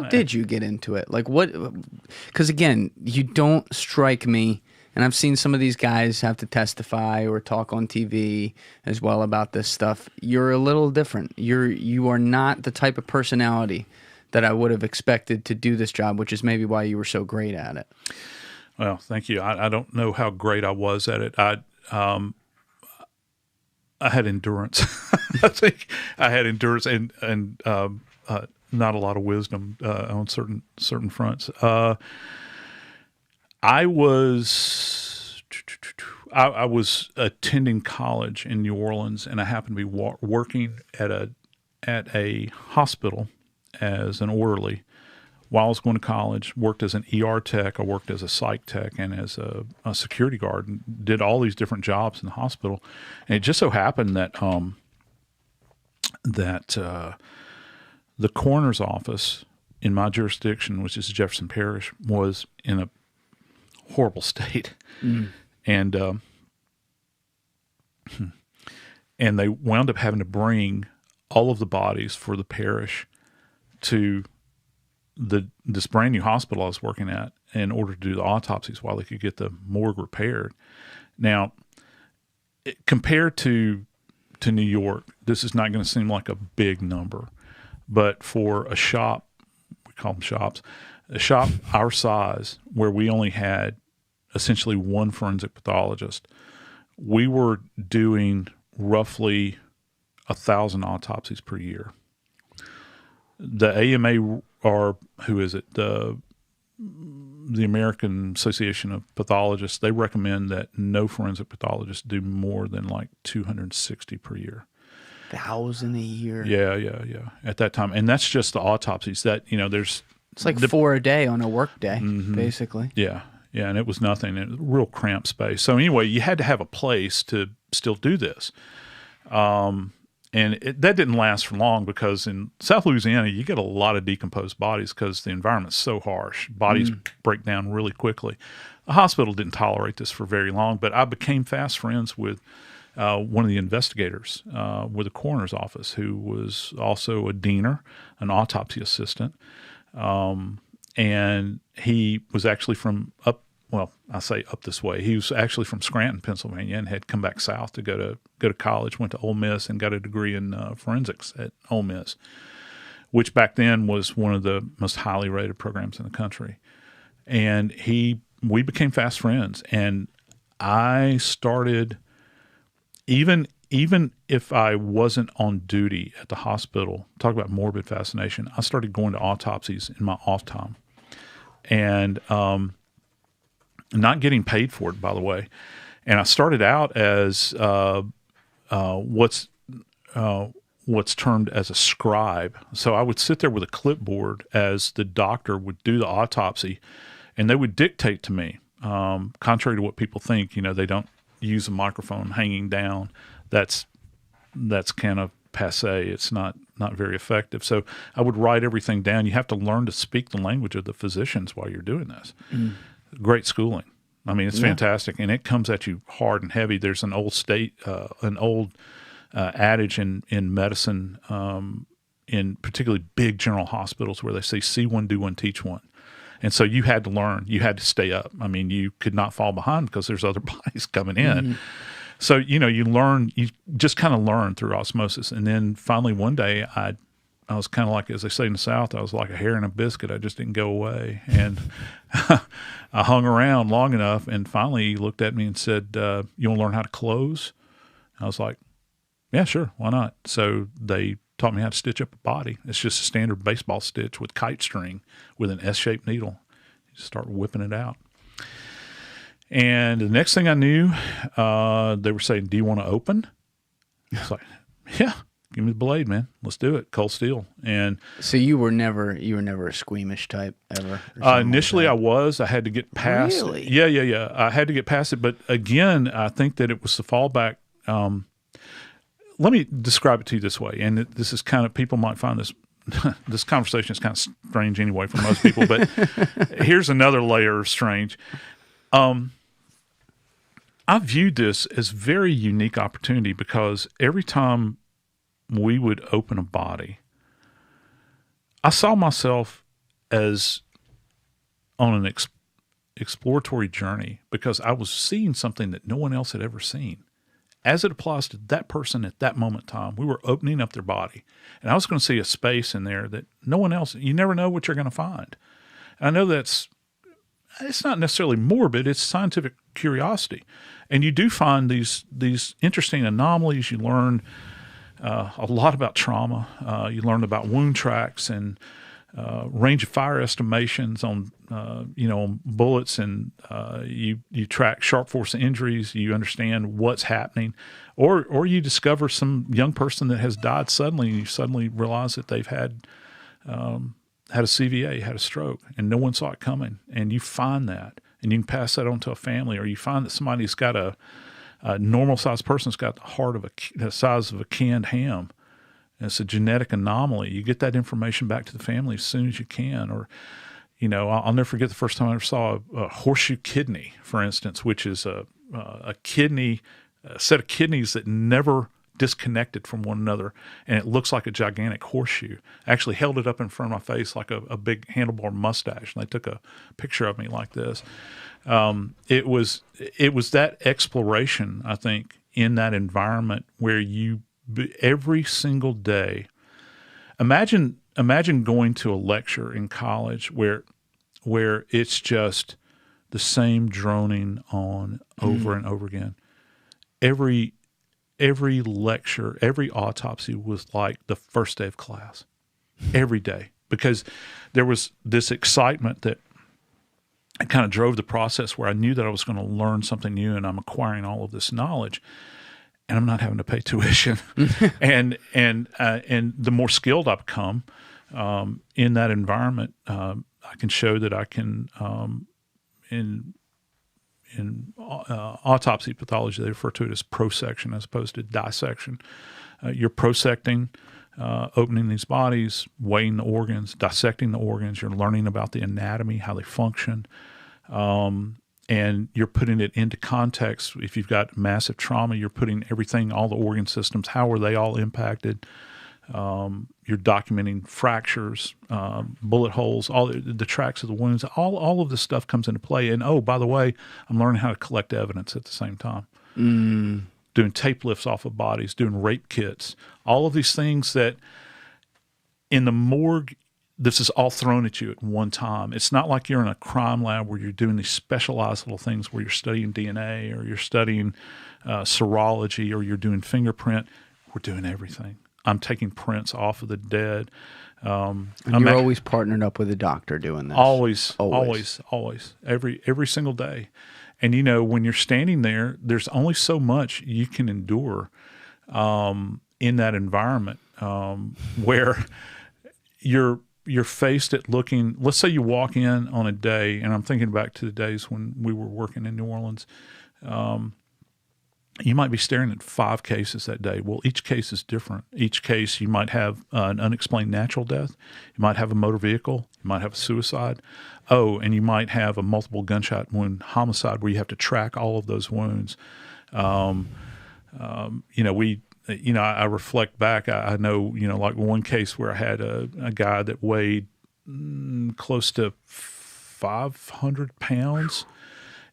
How did you get into it? Like what? Because again, you don't strike me, and I've seen some of these guys have to testify or talk on TV as well about this stuff. You're a little different. You are not the type of personality that I would have expected to do this job, which is maybe why you were so great at it. Well, thank you. I don't know how great I was at it. I had endurance. I think I had endurance and not a lot of wisdom on certain fronts. I was attending college in New Orleans, and I happened to be working at a hospital as an orderly while I was going to college. Worked as an ER tech, I worked as a psych tech, and as a security guard, and did all these different jobs in the hospital. And it just so happened that the coroner's office in my jurisdiction, which is Jefferson Parish, was in a horrible state. And they wound up having to bring all of the bodies for the parish to this brand new hospital I was working at in order to do the autopsies while they could get the morgue repaired. Now, compared to New York, this is not going to seem like a big number, but for a shop, we call them shops, a shop our size, where we only had essentially one forensic pathologist, we were doing roughly 1,000 autopsies per year. The AMA, or who is it? The American Association of Pathologists, they recommend that no forensic pathologist do more than like 260 per year. 1,000 a year. Yeah. At that time, and that's just the autopsies. That there's it's like 4 a day on a work day, basically. Yeah, and it was nothing. It was a real cramped space. So anyway, you had to have a place to still do this. And that didn't last for long, because in South Louisiana, you get a lot of decomposed bodies because the environment's so harsh. Bodies break down really quickly. The hospital didn't tolerate this for very long, but I became fast friends with one of the investigators with the coroner's office, who was also a diener, an autopsy assistant. And he was actually from I say up this way. He was actually from Scranton, Pennsylvania, and had come back south to go to college, went to Ole Miss, and got a degree in forensics at Ole Miss, which back then was one of the most highly rated programs in the country. And we became fast friends, and I started, even if I wasn't on duty at the hospital, talk about morbid fascination, I started going to autopsies in my off time. And not getting paid for it, by the way. And I started out as what's termed as a scribe. So I would sit there with a clipboard as the doctor would do the autopsy, and they would dictate to me. Contrary to what people think, they don't use a microphone hanging down. That's kind of passé. It's not very effective. So I would write everything down. You have to learn to speak the language of the physicians while you're doing this. Great schooling. I mean, it's fantastic, and it comes at you hard and heavy. There's an old adage in medicine, in particularly big general hospitals, where they say, see one, do one, teach one. And so you had to learn. You had to stay up. I mean, you could not fall behind because there's other bodies coming in. So, you learn, you just kind of learn through osmosis. And then finally one day I was kind of like, as they say in the South, I was like a hair in a biscuit. I just didn't go away. And I hung around long enough, and finally he looked at me and said, you want to learn how to close? I was like, yeah, sure. Why not? So they taught me how to stitch up a body. It's just a standard baseball stitch with kite string with an S-shaped needle. You just start whipping it out. And the next thing I knew, they were saying, do you want to open? I was like, yeah. Give me the blade, man. Let's do it. Cold steel. And so you were never a squeamish type ever? Initially, I was. I had to get past. Really? Yeah. I had to get past it. But again, I think that it was the fallback. Let me describe it to you this way. And this is kind of, people might find this conversation is kind of strange anyway for most people. But here's another layer of strange. I viewed this as a very unique opportunity, because every time we would open a body, I saw myself as on an exploratory journey because I was seeing something that no one else had ever seen. As it applies to that person at that moment in time, we were opening up their body. And I was going to see a space in there that no one else, you never know what you're going to find. And I know it's not necessarily morbid, it's scientific curiosity. And you do find these interesting anomalies. You learn a lot about trauma. You learn about wound tracks and range of fire estimations on on bullets, and you track sharp force injuries. You understand what's happening, or you discover some young person that has died suddenly, and you suddenly realize that they've had a CVA, had a stroke, and no one saw it coming. And you find that, and you can pass that on to a family, or you find that somebody's got a normal sized person's got the heart of the size of a canned ham. It's a genetic anomaly. You get that information back to the family as soon as you can. Or, I'll never forget the first time I ever saw a horseshoe kidney, for instance, which is a set of kidneys that never disconnected from one another, and it looks like a gigantic horseshoe. I actually held it up in front of my face like a big handlebar mustache, and they took a picture of me like this. It was that exploration, I think, in that environment where every single day. Imagine going to a lecture in college where it's just the same droning on over and over again. Every lecture, every autopsy was like the first day of class. Every day, because there was this excitement that kind of drove the process where I knew that I was going to learn something new, and I'm acquiring all of this knowledge. And I'm not having to pay tuition, and the more skilled I become in that environment, I can show that I can in autopsy pathology they refer to it as prosection as opposed to dissection. You're prosecting, opening these bodies, weighing the organs, dissecting the organs. You're learning about the anatomy, how they function. And you're putting it into context. If you've got massive trauma, you're putting everything, all the organ systems, how are they all impacted? You're documenting fractures, bullet holes, all the tracks of the wounds. All of this stuff comes into play. And, oh, by the way, I'm learning how to collect evidence at the same time. Doing tape lifts off of bodies, doing rape kits, all of these things that in the morgue, this is all thrown at you at one time. It's not like you're in a crime lab where you're doing these specialized little things where you're studying DNA or you're studying serology or you're doing fingerprint. We're doing everything. I'm taking prints off of the dead. And you're always partnered up with a doctor doing this. Always. Every single day. And, when you're standing there, there's only so much you can endure in that environment where you're faced at looking. Let's say you walk in on a day, and I'm thinking back to the days when we were working in New Orleans. You might be staring at 5 cases that day. Well, each case is different. Each case, you might have an unexplained natural death. You might have a motor vehicle. You might have a suicide. Oh, and you might have a multiple gunshot wound homicide where you have to track all of those wounds. I reflect back. I know, like one case where I had a guy that weighed close to 500 pounds,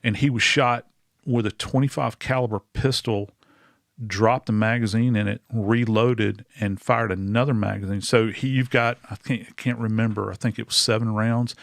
and he was shot with a .25 caliber pistol, dropped the magazine in it, reloaded, and fired another magazine. So you've got, I can't remember, I think it was 7 rounds.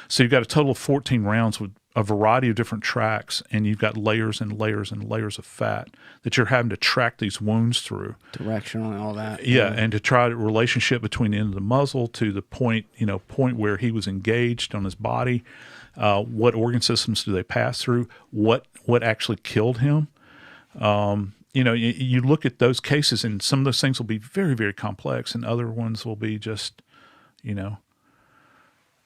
So you've got a total of 14 rounds with a variety of different tracks, and you've got layers and layers and layers of fat that you're having to track these wounds through. Directional and all that. Yeah, and to try the relationship between the end of the muzzle to the point where he was engaged on his body. What organ systems do they pass through? What actually killed him? You look at those cases, and some of those things will be very, very complex, and other ones will be just,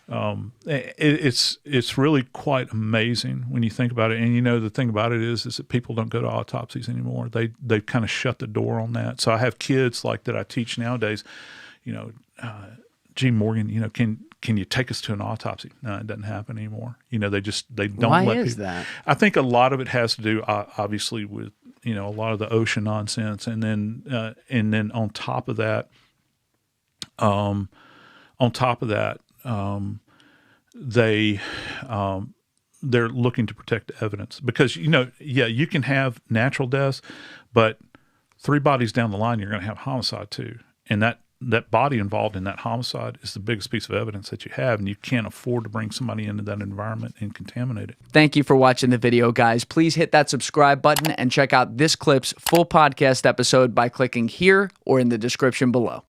it's really quite amazing when you think about it. And the thing about it is that people don't go to autopsies anymore. They've kind of shut the door on that. So I have kids like that I teach nowadays. Gee, Morgan, can you take us to an autopsy? No, it doesn't happen anymore. They don't. Why let is people. that? I think a lot of it has to do, obviously, with a lot of the OSHA nonsense, and then on top of that, they're looking to protect evidence because, you can have natural deaths, but 3 bodies down the line, you're going to have homicide too. And that body involved in that homicide is the biggest piece of evidence that you have, and you can't afford to bring somebody into that environment and contaminate it. Thank you for watching the video, guys. Please hit that subscribe button and check out this clip's full podcast episode by clicking here or in the description below.